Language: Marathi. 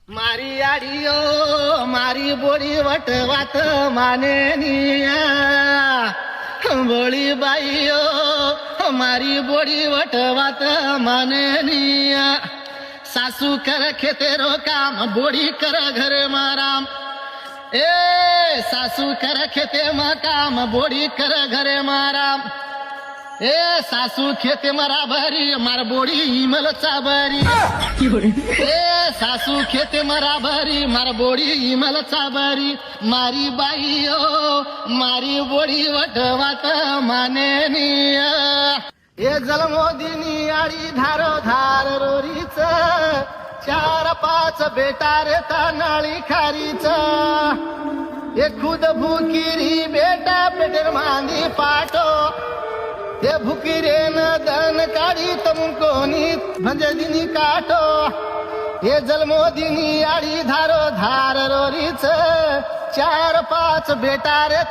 मारी आडियो मारी बोडी वटवात मानेनिया बोळी बाईयो मारी बोडी वटवात मानेनिया सासू कर खेतेरो काम बोडी कर घर माराम ए सासू कर खेते मा काम बोडी कर घरे माराम ए सासू खेते मरा भरी मार बोडी इमल चाबरी ए सासू खेते मरा भरी मार बोडी इमल चाबरी मारी बाई ओ मारी बोडी वटवात मानेनिया ए जलमोदिनी आडी धारो धार रोरीच 4-5 बेटा रे तानाळी खारीच ए खुद भुकिरी बेटा पेटेर मांदी पाटो ते भुकिरे न दन काढी तमुकोनी म्हणजे दिनी काटो हे जलमोदिनी आडी धारो धार रोरीच 4-5 बेटा रे